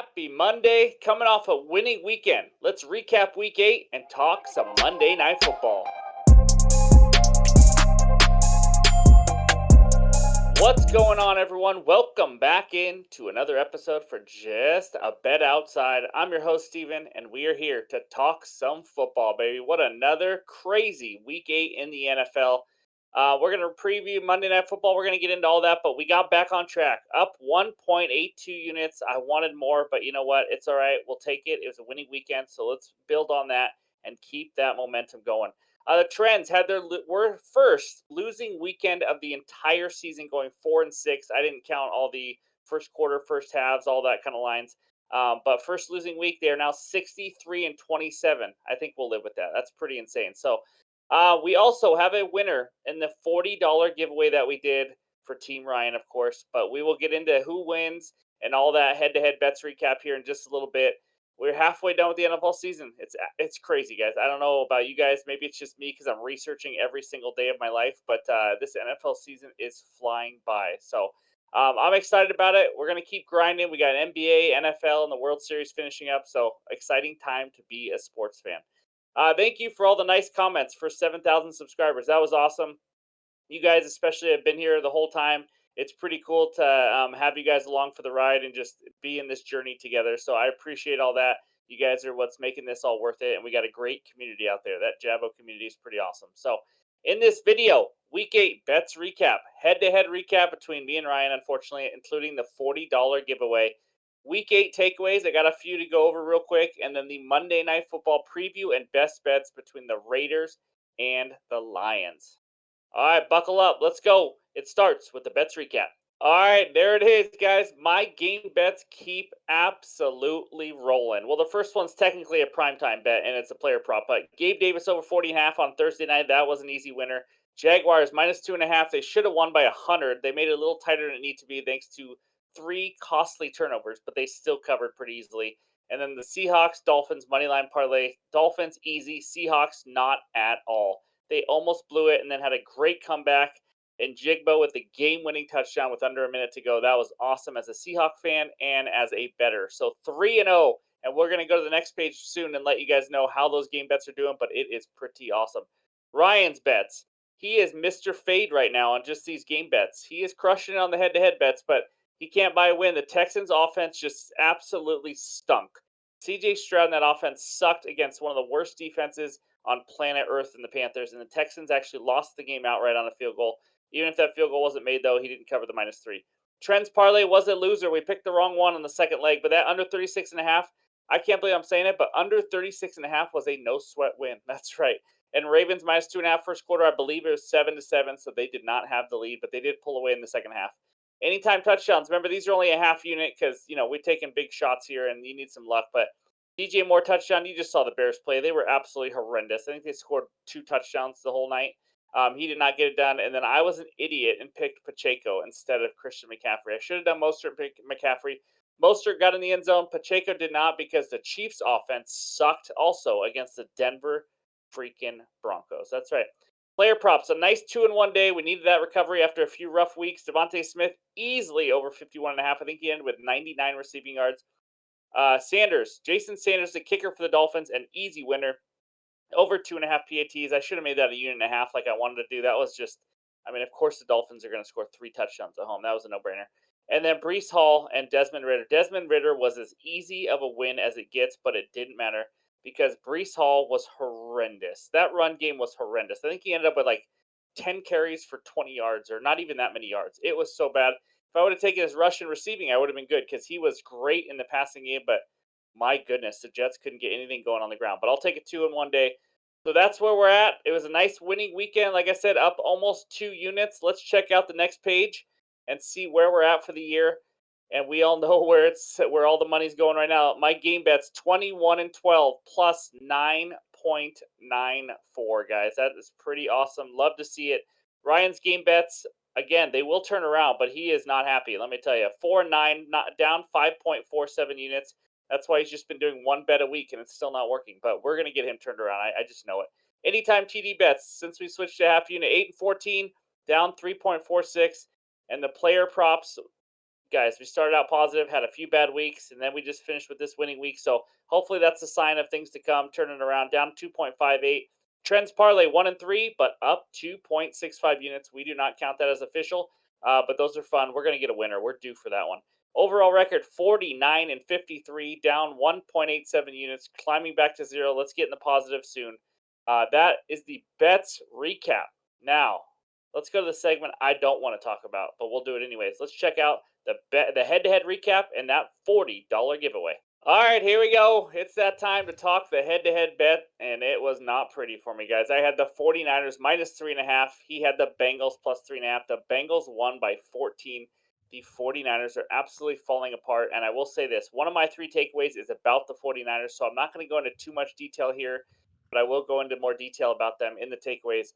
Happy Monday, coming off a winning weekend. Let's recap week 8 and talk some Monday Night Football. What's going on, everyone? Welcome back into another episode for Just a Bet Outside. I'm your host, Steven, and we are here to talk some football, baby. What another crazy week 8 in the NFL. We're going to preview Monday Night Football. We're going to get into all that, but we got back on track. Up 1.82 units. I wanted more, but you know what? It's all right. We'll take it. It was a winning weekend, so let's build on that and keep that momentum going. The Trends had their first losing weekend of the entire season, going 4-6. I didn't count all the first quarter, first halves, all that kind of lines. But first losing week, they are now 63-27. I think we'll live with that. That's pretty insane. So we also have a winner in the $40 giveaway that we did for Team Ryan, of course. But we will get into who wins and all that head-to-head bets recap here in just a little bit. We're halfway done with the NFL season. It's crazy, guys. I don't know about you guys. Maybe it's just me because I'm researching every single day of my life. But this NFL season is flying by. So I'm excited about it. We're gonna keep grinding. We got NBA, NFL, and the World Series finishing up. So exciting time to be a sports fan. Thank you for all the nice comments for 7,000 subscribers. That was awesome. You guys especially have been here the whole time. It's pretty cool to have you guys along for the ride and just be in this journey together. So I appreciate all that. You guys are what's making this all worth it, and we got a great community out there. That Jabo community is pretty awesome. So in this video, week 8 bets recap, head-to-head recap between me and Ryan, unfortunately, including the $40 giveaway. Week 8 takeaways, I got a few to go over real quick, and then the Monday Night Football preview and best bets between the Raiders and the Lions. All right, buckle up. Let's go. It starts with the bets recap. All right, there it is, guys. My game bets keep absolutely rolling. Well, the first one's technically a primetime bet, and it's a player prop. But Gabe Davis over 40.5 on Thursday night. That was an easy winner. Jaguars minus 2.5. They should have won by 100. They made it a little tighter than it needed to be thanks to 3 costly turnovers, but they still covered pretty easily. And then the Seahawks Dolphins moneyline parlay. Dolphins easy. Seahawks not at all. They almost blew it and then had a great comeback. And Jigbo with the game-winning touchdown with under a minute to go. That was awesome as a Seahawk fan and as a bettor. So 3-0, and we're going to go to the next page soon and let you guys know how those game bets are doing, but it is pretty awesome. Ryan's bets. He is Mr. Fade right now on just these game bets. He is crushing it on the head-to-head bets, but he can't buy a win. The Texans' offense just absolutely stunk. CJ Stroud and that offense sucked against one of the worst defenses on planet Earth in the Panthers, and the Texans actually lost the game outright on a field goal. Even if that field goal wasn't made, though, he didn't cover the -3. Trent's parlay was a loser. We picked the wrong one on the second leg, but that under 36.5, I can't believe I'm saying it, but under 36.5 was a no sweat win. That's right. And Ravens -2.5 first quarter, I believe it was 7-7, so they did not have the lead, but they did pull away in the second half. Anytime touchdowns. Remember, these are only a half unit because we're taking big shots here, and you need some luck. But DJ Moore touchdown. You just saw the Bears play. They were absolutely horrendous. I think they scored 2 touchdowns the whole night. He did not get it done. And then I was an idiot and picked Pacheco instead of Christian McCaffrey. I should have done Mostert and McCaffrey. Mostert got in the end zone. Pacheco did not because the Chiefs' offense sucked also against the Denver freaking Broncos. That's right. Player props. A nice 2-in-1 day. We needed that recovery after a few rough weeks. Devontae Smith easily over 51.5. I think he ended with 99 receiving yards. Jason Sanders, the kicker for the Dolphins, an easy winner. Over 2.5 PATs. I should have made that a unit and a half like I wanted to do. That was just, of course the Dolphins are going to score 3 touchdowns at home. That was a no-brainer. And then Breece Hall and Desmond Ritter. Desmond Ritter was as easy of a win as it gets, but it didn't matter because Breece Hall was horrendous. That run game was horrendous. I think he ended up with like 10 carries for 20 yards or not even that many yards. It was so bad. If I would have taken his rushing receiving, I would have been good because he was great in the passing game, but my goodness, the Jets couldn't get anything going on the ground. But I'll take it 2-in-1 day. So that's where we're at. It was a nice winning weekend. Like I said, up almost 2 units. Let's check out the next page and see where we're at for the year. And we all know where all the money's going right now. My game bet's 21-12 plus 9.94, guys. That is pretty awesome. Love to see it. Ryan's game bets, again, they will turn around, but he is not happy. Let me tell you, 4-9, not down 5.47 units. That's why he's just been doing 1 bet a week, and it's still not working. But we're going to get him turned around. I just know it. Anytime TD bets, since we switched to half unit, 8-14, down 3.46. And the player props, guys. We started out positive, had a few bad weeks, and then we just finished with this winning week. So hopefully that's a sign of things to come. Turning around, down 2.58. Trends parlay 1 and 3, but up 2.65 units. We do not count that as official, but those are fun. We're going to get a winner. We're due for that one. Overall record 49 and 53, down 1.87 units, climbing back to zero. Let's get in the positive soon. That is the bets recap. Now, let's go to the segment I don't want to talk about, but we'll do it anyways. Let's check out the head-to-head recap and that $40 giveaway. All right, here we go. It's that time to talk the head-to-head bet, and it was not pretty for me, guys. I had the 49ers minus 3.5. He had the Bengals plus 3.5. The Bengals won by 14. The 49ers are absolutely falling apart, and I will say this. One of my three takeaways is about the 49ers, so I'm not going to go into too much detail here, but I will go into more detail about them in the takeaways.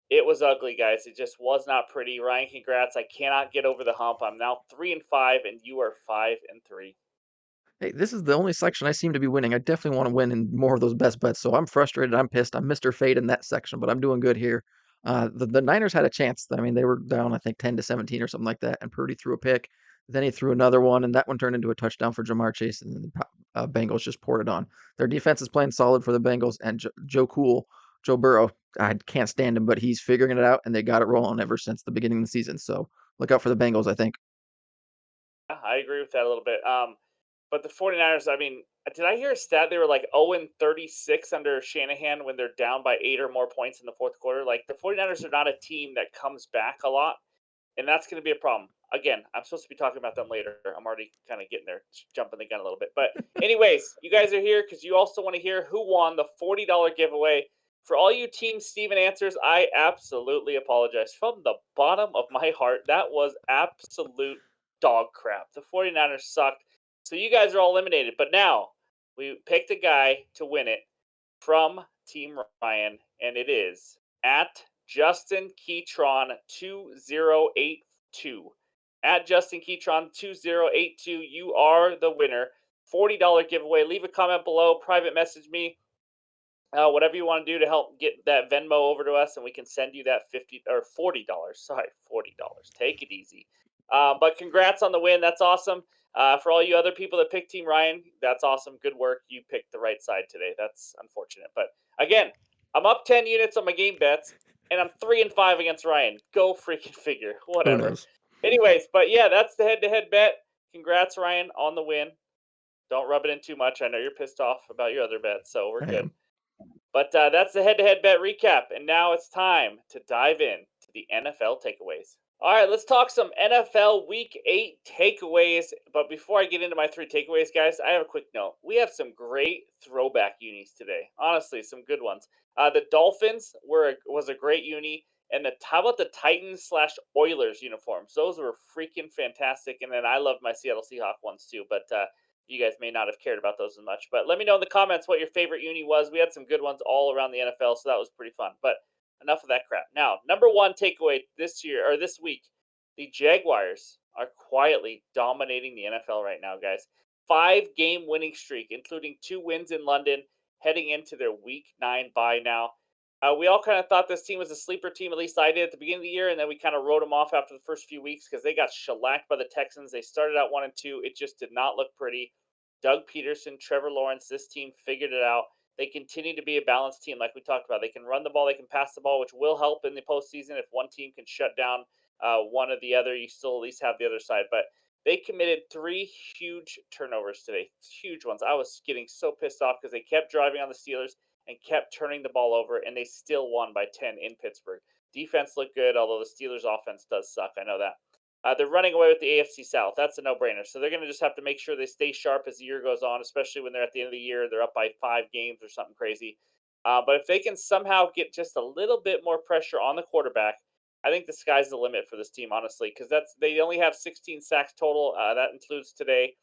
It was ugly, guys. It just was not pretty. Ryan, congrats. I cannot get over the hump. I'm now 3-5, and you are 5-3. Hey, this is the only section I seem to be winning. I definitely want to win in more of those best bets. So I'm frustrated. I'm pissed. I'm Mr. Fade in that section, but I'm doing good here. The Niners had a chance. I mean, they were down, I think, 10-17 or something like that, and Purdy threw a pick. Then he threw another one, and that one turned into a touchdown for Jamar Chase, and then the Bengals just poured it on. Their defense is playing solid for the Bengals, and Joe Burrow, I can't stand him, but he's figuring it out, and they got it rolling ever since the beginning of the season. So look out for the Bengals, I think. Yeah, I agree with that a little bit. But the 49ers, I mean, did I hear a stat they were like 0-36 under Shanahan when they're down by 8 or more points in the fourth quarter? Like the 49ers are not a team that comes back a lot, and that's going to be a problem. Again, I'm supposed to be talking about them later. I'm already kind of getting there, jumping the gun a little bit. But, anyways, you guys are here because you also want to hear who won the $40 giveaway. For all you Team Steven answers, I absolutely apologize. From the bottom of my heart, that was absolute dog crap. The 49ers sucked. So you guys are all eliminated. But now we picked a guy to win it from Team Ryan, and it is at Justin Keytron 2082. At Justin Keytron 2082, you are the winner. $40 giveaway. Leave a comment below, private message me. Whatever you want to do to help get that Venmo over to us, and we can send you that $40. Sorry, $40. Take it easy. But congrats on the win. That's awesome. For all you other people that picked Team Ryan, that's awesome. Good work. You picked the right side today. That's unfortunate, but again, I'm up 10 units on my game bets, and I'm 3-5 against Ryan. Go freaking figure. Who Whatever. knows? Anyways, but yeah, that's the head-to-head bet. Congrats, Ryan, on the win. Don't rub it in too much. I know you're pissed off about your other bets, so we're I good. am. But that's the head-to-head bet recap, and now it's time to dive in to the NFL takeaways. All right, let's talk some NFL Week 8 takeaways. But before I get into my three takeaways, guys, I have a quick note. We have some great throwback unis today. Honestly, some good ones. The Dolphins was a great uni, and how about the Titans slash Oilers uniforms? Those were freaking fantastic. And then I love my Seattle Seahawk ones too. But you guys may not have cared about those as much. But let me know in the comments what your favorite uni was. We had some good ones all around the NFL, so that was pretty fun. But enough of that crap. Now, number one takeaway this year or this week, the Jaguars are quietly dominating the NFL right now, guys. 5-game winning streak, including 2 wins in London, heading into their Week 9 bye now. We all kind of thought this team was a sleeper team, at least I did at the beginning of the year, and then we kind of wrote them off after the first few weeks because they got shellacked by the Texans. They started out 1-2. It just did not look pretty. Doug Peterson, Trevor Lawrence, this team figured it out. They continue to be a balanced team, like we talked about. They can run the ball, they can pass the ball, which will help in the postseason. If one team can shut down one or the other, you still at least have the other side. But they committed 3 huge turnovers today, huge ones. I was getting so pissed off because they kept driving on the Steelers and kept turning the ball over, and they still won by 10 in Pittsburgh. Defense looked good, although the Steelers' offense does suck. I know that. They're running away with the AFC South. That's a no-brainer. So they're going to just have to make sure they stay sharp as the year goes on, especially when they're at the end of the year. They're up by 5 games or something crazy. But if they can somehow get just a little bit more pressure on the quarterback, I think the sky's the limit for this team, honestly, because they only have 16 sacks total. That includes today.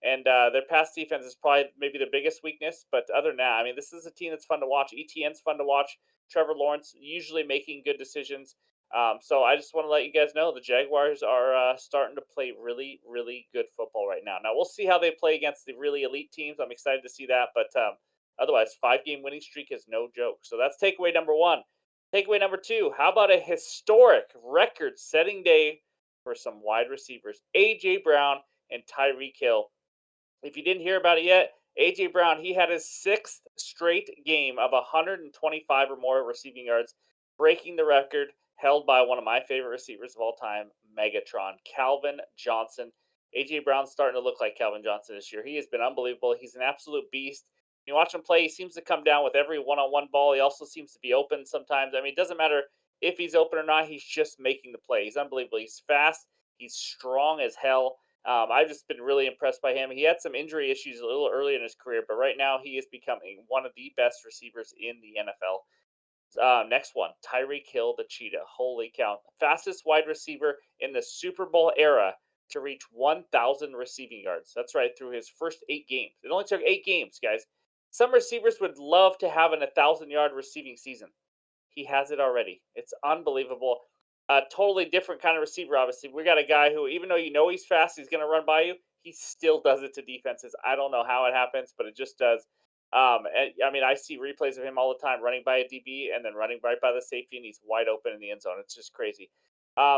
And their pass defense is probably maybe their biggest weakness. But other than that, I mean, this is a team that's fun to watch. ETN's fun to watch. Trevor Lawrence usually making good decisions. So I just want to let you guys know the Jaguars are starting to play really, really good football right now. Now we'll see how they play against the really elite teams. I'm excited to see that. But otherwise, 5-game winning streak is no joke. So that's takeaway number one. Takeaway number two: how about a historic record-setting day for some wide receivers, A.J. Brown and Tyreek Hill. If you didn't hear about it yet, A.J. Brown, he had his sixth straight game of 125 or more receiving yards, breaking the record held by one of my favorite receivers of all time, Megatron, Calvin Johnson. A.J. Brown's starting to look like Calvin Johnson this year. He has been unbelievable. He's an absolute beast. You watch him play, he seems to come down with every one-on-one ball. He also seems to be open sometimes. I mean, it doesn't matter if he's open or not. He's just making the play. He's unbelievable. He's fast. He's strong as hell. I've just been really impressed by him. He had some injury issues a little early in his career, but right now he is becoming one of the best receivers in the NFL. Next one, Tyreek Hill, the Cheetah. Holy cow. Fastest wide receiver in the Super Bowl era to reach 1,000 receiving yards. That's right, through his first 8 games. It only took 8 games, guys. Some receivers would love to have an 1,000-yard receiving season. He has it already. It's unbelievable. A totally different kind of receiver, obviously. We got a guy who, even though you know he's fast, he's going to run by you, he still does it to defenses. I don't know how it happens, but it just does. And, I mean, I see replays of him all the time running by a DB and then running right by the safety, and he's wide open in the end zone. It's just crazy.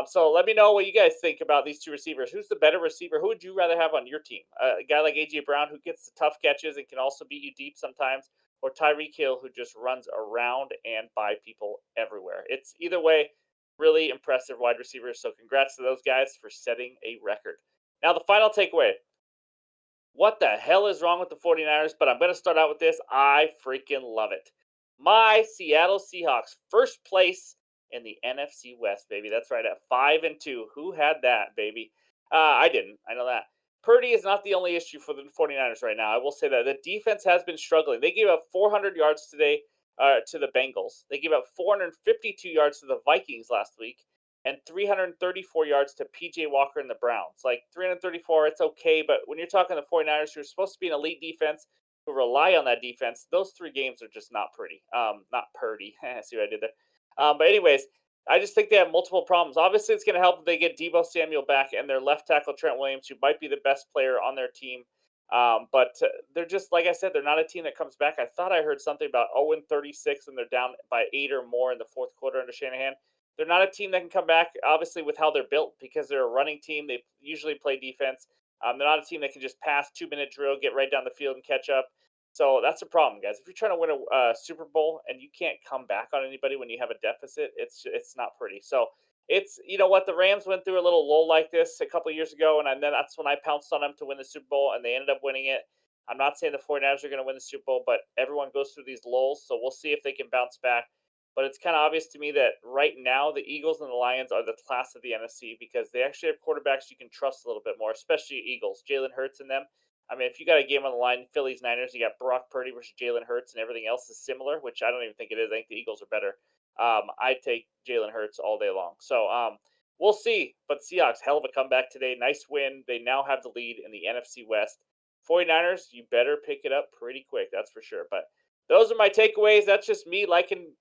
So let me know what you guys think about these two receivers. Who's the better receiver? Who would you rather have on your team? A guy like A.J. Brown who gets the tough catches and can also beat you deep sometimes, or Tyreek Hill, who just runs around and by people everywhere. It's either way, really impressive wide receivers. So congrats to those guys for setting a record. Now, the final takeaway. What the hell is wrong with the 49ers? But I'm going to start out with this. I freaking love it. My Seattle Seahawks, first place in the NFC West, baby. That's right, at 5-2. Who had that, baby? I didn't. I know that. Purdy is not the only issue for the 49ers right now. I will say that. The defense has been struggling. They gave up 400 yards today to the Bengals. They gave up 452 yards to the Vikings last week and 334 yards to PJ Walker and the Browns. Like 334, it's okay, but when you're talking the 49ers, who are supposed to be an elite defense, who rely on that defense, those 3 games are just not pretty. Not purdy. See what I did there? But anyways, I just think they have multiple problems. Obviously, it's going to help if they get Debo Samuel back and their left tackle Trent Williams, who might be the best player on their team. But they're just like I said, they're not a team that comes back. I thought I heard something about 0-36 and they're down by 8 or more in the fourth quarter under Shanahan. They're not a team that can come back, obviously, with how they're built because they're a running team. They usually play defense. They're not a team that can just pass 2-minute drill, get right down the field, and catch up. So that's a problem, guys. If you're trying to win a Super Bowl and you can't come back on anybody when you have a deficit, it's not pretty. So it's you know what the Rams went through a little lull like this a couple of years ago, and then that's when I pounced on them to win the Super Bowl, and they ended up winning it. I'm not saying the 49ers are going to win the Super Bowl, but everyone goes through these lulls, so we'll see if they can bounce back. But it's kind of obvious to me that right now the Eagles and the Lions are the class of the NFC because they actually have quarterbacks you can trust a little bit more, especially Eagles. Jalen Hurts and them. I mean, if you got a game on the line, Phillies Niners, you got Brock Purdy versus Jalen Hurts, and everything else is similar, which I don't even think it is. I think the Eagles are better. I'd take Jalen Hurts all day long. So we'll see. But Seahawks, hell of a comeback today. Nice win. They now have the lead in the NFC West. 49ers, you better pick it up pretty quick. That's for sure. But those are my takeaways. That's just me liking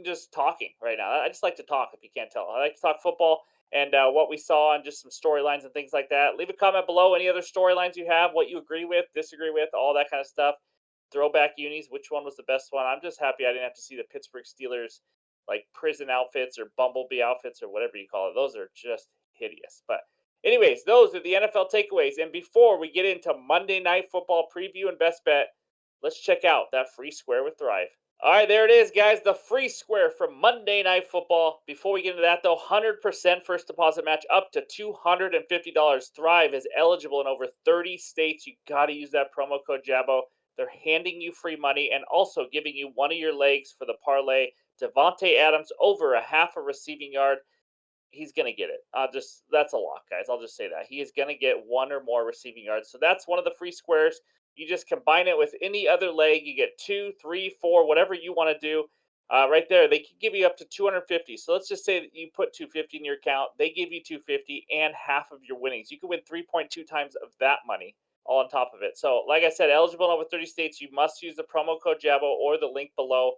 just talking right now. I just like to talk. If you can't tell, I like to talk football and what we saw and just some storylines and things like that. Leave a comment below. Any other storylines you have, what you agree with, disagree with, all that kind of stuff. Throwback unis. Which one was the best one? I'm just happy I didn't have to see the Pittsburgh Steelers like prison outfits or bumblebee outfits or whatever you call it. Those are just hideous. But anyways, those are the NFL takeaways. And before we get into Monday Night Football preview and best bet, let's check out that free square with Thrive. All right, there it is, guys. The free square from Monday Night Football. Before we get into that, though, 100% first deposit match up to $250. Thrive is eligible in over 30 states. You got to use that promo code JABO. They're handing you free money and also giving you one of your legs for the parlay. Devontae Adams over a half a receiving yard. He's going to get it. That's a lock, guys. I'll just say that. He is going to get one or more receiving yards. So that's one of the free squares. You just combine it with any other leg. You get 2, 3, 4, whatever you want to do. Right there, they can give you up to 250. So let's just say that you put 250 in your account. They give you 250 and half of your winnings. You can win 3.2 times of that money all on top of it. So like I said, eligible in over 30 states. You must use the promo code JABO or the link below.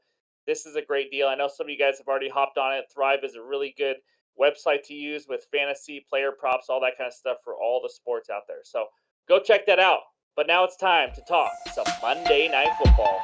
This is a great deal. I know some of you guys have already hopped on it. Thrive is a really good website to use with fantasy, player props, all that kind of stuff for all the sports out there. So go check that out. But now it's time to talk some Monday Night Football.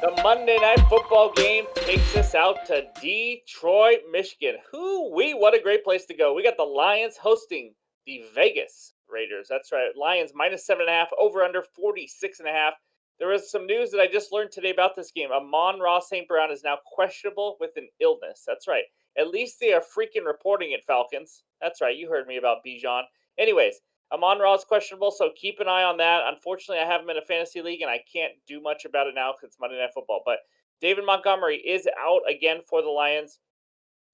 The Monday Night Football game takes us out to Detroit, Michigan. Hoo-wee, what a great place to go. We got the Lions hosting the Vegas Raiders. That's right. Lions minus 7.5, over under 46.5. There is some news that I just learned today about this game. Amon-Ra St. Brown is now questionable with an illness. That's right. At least they are freaking reporting it, Falcons. That's right. You heard me about Bijan. Anyways, Amon-Ra is questionable, so keep an eye on that. Unfortunately, I have him in a fantasy league, and I can't do much about it now because it's Monday Night Football. But David Montgomery is out again for the Lions,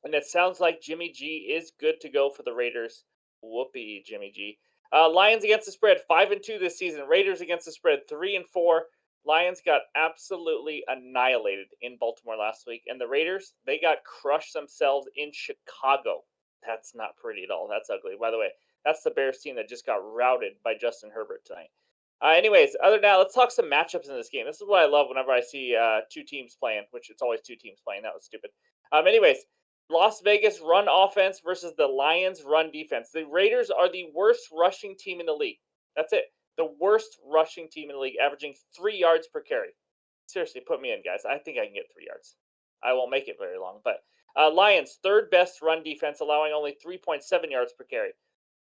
and it sounds like Jimmy G is good to go for the Raiders. Whoopee, Jimmy G. Lions against the spread 5-2 this season. Raiders against the spread 3-4. Lions got absolutely annihilated in Baltimore last week, and the Raiders they got crushed themselves in Chicago. That's not pretty at all. That's ugly. By the way, that's the Bears team that just got routed by Justin Herbert tonight. Anyways, other than that, let's talk some matchups in this game. This is what I love whenever I see two teams playing, which it's always two teams playing. That was stupid. Anyways, Las Vegas run offense versus the Lions run defense. The Raiders are the worst rushing team in the league. That's it. The worst rushing team in the league, averaging 3 yards per carry. Seriously, put me in, guys. I think I can get 3 yards. I won't make it very long, but Lions third best run defense, allowing only 3.7 yards per carry.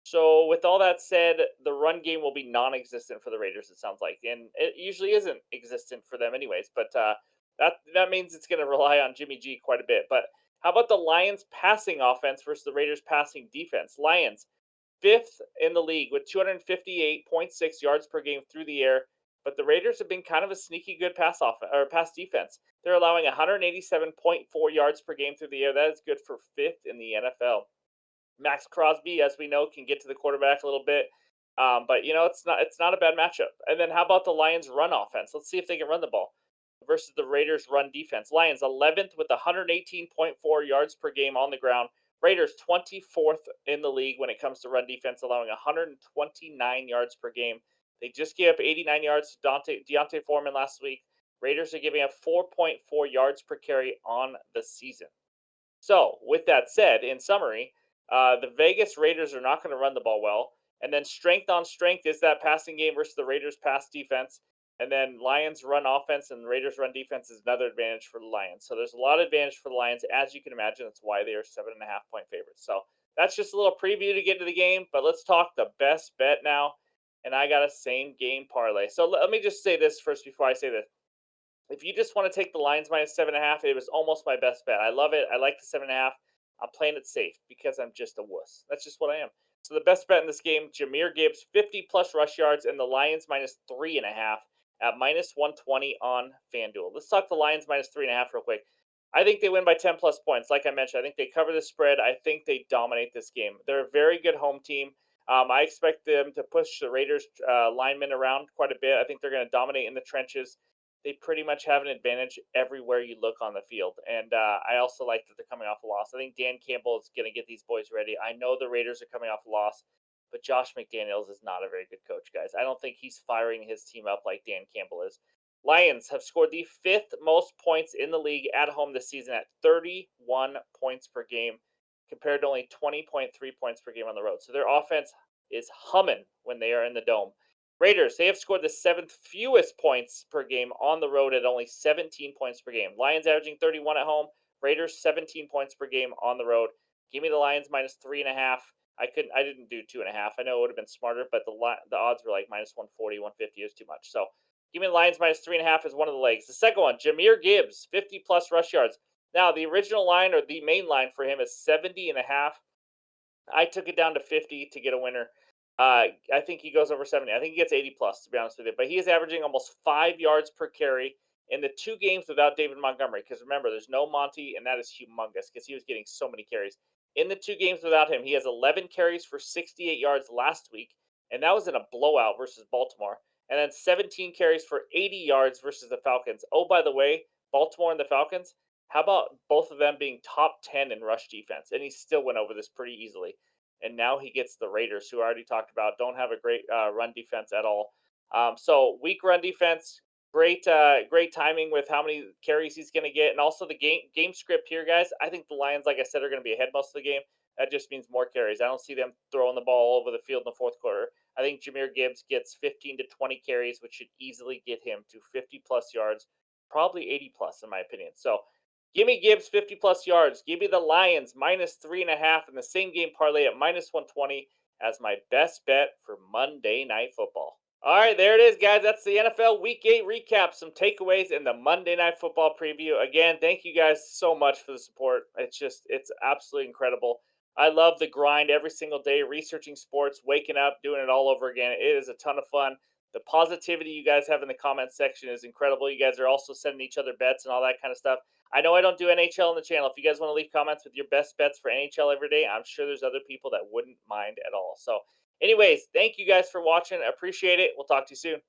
So, with all that said, the run game will be non-existent for the Raiders. It sounds like, and it usually isn't existent for them, anyways. But that means it's going to rely on Jimmy G quite a bit. But how about the Lions' passing offense versus the Raiders' passing defense? Lions fifth in the league with 258.6 yards per game through the air. But the Raiders have been kind of a sneaky good pass defense. They're allowing 187.4 yards per game through the air. That is good for fifth in the NFL. Max Crosby, as we know, can get to the quarterback a little bit. But it's not a bad matchup. And then how about the Lions run offense? Let's see if they can run the ball versus the Raiders run defense. Lions 11th with 118.4 yards per game on the ground. Raiders 24th in the league when it comes to run defense, allowing 129 yards per game. They just gave up 89 yards to Deontay Foreman last week. Raiders are giving up 4.4 yards per carry on the season. So, with that said, in summary, the Vegas Raiders are not going to run the ball well. And then strength on strength is that passing game versus the Raiders' pass defense. And then Lions run offense and the Raiders run defense is another advantage for the Lions. So there's a lot of advantage for the Lions, as you can imagine. That's why they are 7.5 point favorites. So that's just a little preview to get into the game. But let's talk the best bet now. And I got a same game parlay. So let me just say this first before I say this. If you just want to take the Lions minus 7.5, it was almost my best bet. I love it. I like the 7.5. I'm playing it safe because I'm just a wuss. That's just what I am. So the best bet in this game, Jameer Gibbs, 50 plus rush yards, and the Lions minus 3.5 at minus 120 on FanDuel. Let's talk the Lions minus 3.5 real quick. I think they win by 10 plus points. Like I mentioned, I think they cover the spread. I think they dominate this game. They're a very good home team. I expect them to push the Raiders linemen around quite a bit. I think they're going to dominate in the trenches. They pretty much have an advantage everywhere you look on the field. And I also like that they're coming off a loss. I think Dan Campbell is going to get these boys ready. I know the Raiders are coming off a loss, but Josh McDaniels is not a very good coach, guys. I don't think he's firing his team up like Dan Campbell is. Lions have scored the fifth most points in the league at home this season at 31 points per game, compared to only 20.3 points per game on the road. So their offense is humming when they are in the dome. Raiders, they have scored the seventh fewest points per game on the road at only 17 points per game. Lions averaging 31 at home. Raiders 17 points per game on the road. Give me the Lions minus 3.5. I didn't do 2.5. I know it would have been smarter, but the odds were like minus 140, 150 is too much. So give me the Lions minus 3.5 as one of the legs. The second one, Jameer Gibbs, 50 plus rush yards. Now the original line or the main line for him is 70.5. I took it down to 50 to get a winner. I think he goes over 70. I think he gets 80 plus, to be honest with you. But he is averaging almost 5 yards per carry in the 2 games without David Montgomery. Because remember, there's no Monty, and that is humongous because he was getting so many carries. In the 2 games without him, he has 11 carries for 68 yards last week, and that was in a blowout versus Baltimore. And then 17 carries for 80 yards versus the Falcons. Oh, by the way, Baltimore and the Falcons, how about both of them being top 10 in rush defense? And he still went over this pretty easily. And now he gets the Raiders, who I already talked about, don't have a great run defense at all. So weak run defense, great timing with how many carries he's going to get, and also the game script here, guys. I think the Lions, like I said, are going to be ahead most of the game. That just means more carries. I don't see them throwing the ball all over the field in the fourth quarter. I think Jameer Gibbs gets 15 to 20 carries, which should easily get him to 50 plus yards probably 80 plus in my opinion. So give me Gibbs 50 plus yards. Give me the Lions minus 3.5 in the same game parlay at minus 120 as my best bet for Monday Night Football. All right, there it is, guys. That's the NFL Week 8 recap. Some takeaways in the Monday Night Football preview. Again, thank you guys so much for the support. It's absolutely incredible. I love the grind every single day, researching sports, waking up, doing it all over again. It is a ton of fun. The positivity you guys have in the comment section is incredible. You guys are also sending each other bets and all that kind of stuff. I know I don't do NHL on the channel. If you guys want to leave comments with your best bets for NHL every day, I'm sure there's other people that wouldn't mind at all. So, anyways, thank you guys for watching. I appreciate it. We'll talk to you soon.